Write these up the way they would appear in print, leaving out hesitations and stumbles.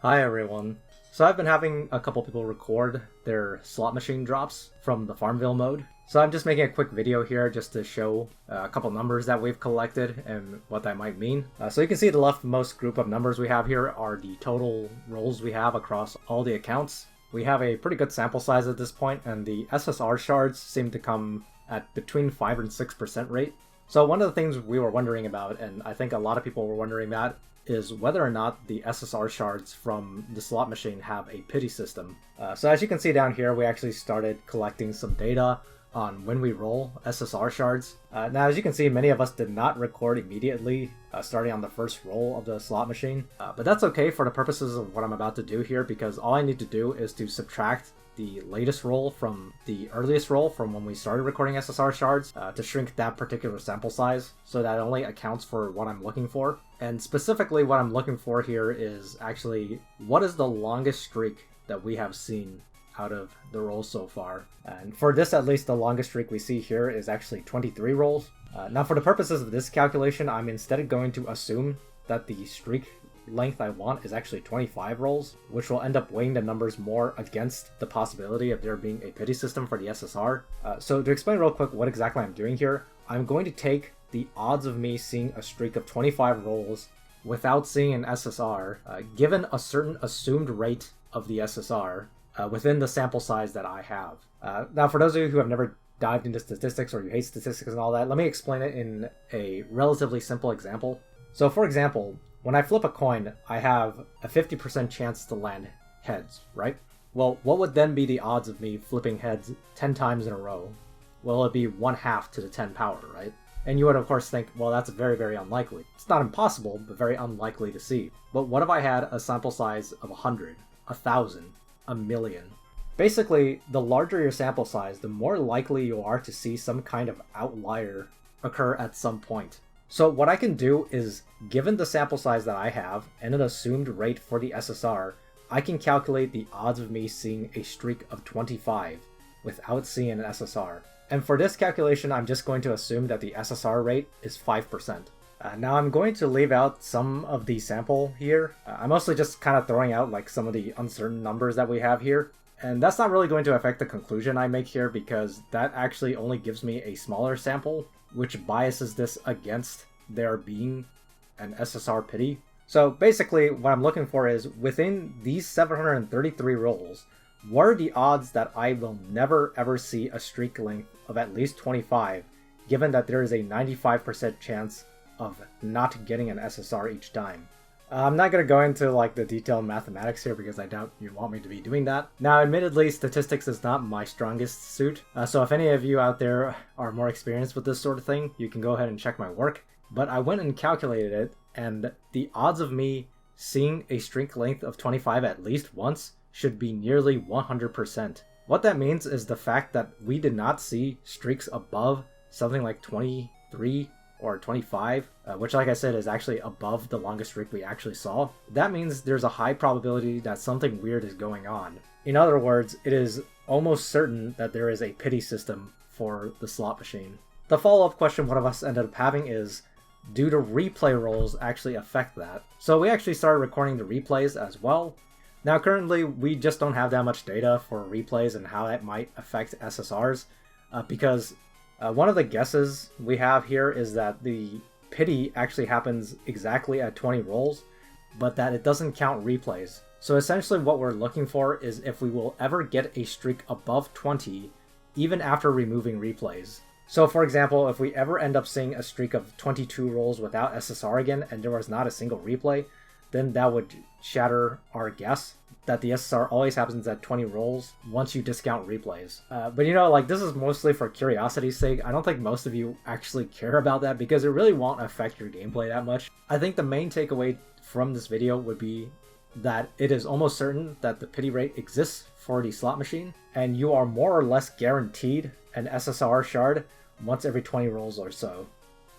Hi everyone. So I've been having a couple people record their slot machine drops from the Farmville mode. So I'm just making a quick video here just to show a couple numbers that we've collected and what that might mean. So you can see the leftmost group of numbers we have here are the total rolls we have across all the accounts. We have a pretty good sample size at this point, and the SSR shards seem to come at between 5 and 6% rate. So one of the things we were wondering about, and I think a lot of people were wondering that, is whether or not the SSR shards from the slot machine have a pity system. So as you can see down here, we actually started collecting some data on when we roll SSR shards. Now as you can see, many of us did not record immediately starting on the first roll of the slot machine, but that's okay for the purposes of what I'm about to do here, because all I need to do is to subtract the latest roll from the earliest roll from when we started recording SSR shards to shrink that particular sample size, so that only accounts for what I'm looking for. And specifically what I'm looking for here is actually what is the longest streak that we have seen out of the rolls so far. And for this, at least, the longest streak we see here is actually 23 rolls. Now for the purposes of this calculation, I'm instead going to assume that the streak length I want is actually 25 rolls, which will end up weighing the numbers more against the possibility of there being a pity system for the SSR. So to explain real quick what exactly I'm doing here, I'm going to take the odds of me seeing a streak of 25 rolls without seeing an SSR, given a certain assumed rate of the SSR within the sample size that I have. Now for those of you who have never dived into statistics, or you hate statistics and all that, let me explain it in a relatively simple example. So for example, when I flip a coin, I have a 50% chance to land heads, right? Well, what would then be the odds of me flipping heads 10 times in a row? Well, it'd be 1/2 to the 10 power, right? And you would of course think, well, that's very, very unlikely. It's not impossible, but very unlikely to see. But what if I had a sample size of 100, 1,000, 1,000,000? Basically, the larger your sample size, the more likely you are to see some kind of outlier occur at some point. So what I can do is, given the sample size that I have and an assumed rate for the SSR, I can calculate the odds of me seeing a streak of 25 without seeing an SSR. And for this calculation, I'm just going to assume that the SSR rate is 5%. Now I'm going to leave out some of the sample here. I'm mostly just kind of throwing out like some of the uncertain numbers that we have here. And that's not really going to affect the conclusion I make here, because that actually only gives me a smaller sample, which biases this against there being an SSR pity. So basically what I'm looking for is, within these 733 rolls, what are the odds that I will never ever see a streak length of at least 25, given that there is a 95% chance of not getting an SSR each time? I'm not going to go into like the detailed mathematics here, because I doubt you want me to be doing that. Now admittedly, statistics is not my strongest suit, so if any of you out there are more experienced with this sort of thing, you can go ahead and check my work. But I went and calculated it, and the odds of me seeing a streak length of 25 at least once should be nearly 100%. What that means is the fact that we did not see streaks above something like 23 or 25, which, like I said, is actually above the longest streak we actually saw. That means there's a high probability that something weird is going on. In other words, it is almost certain that there is a pity system for the slot machine. The follow-up question one of us ended up having is, do the replay rolls actually affect that? So we actually started recording the replays as well. Now currently we just don't have that much data for replays and how that might affect SSRs, because one of the guesses we have here is that the pity actually happens exactly at 20 rolls, but that it doesn't count replays. So essentially what we're looking for is if we will ever get a streak above 20, even after removing replays. So for example, if we ever end up seeing a streak of 22 rolls without SSR again, and there was not a single replay, then that would shatter our guess that the SSR always happens at 20 rolls once you discount replays. But you know, like, this is mostly for curiosity's sake. I don't think most of you actually care about that, because it really won't affect your gameplay that much. I think the main takeaway from this video would be that it is almost certain that the pity rate exists for the slot machine, and you are more or less guaranteed an SSR shard once every 20 rolls or so.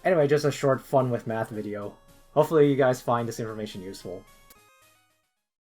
Anyway, just a short fun with math video. Hopefully you guys find this information useful.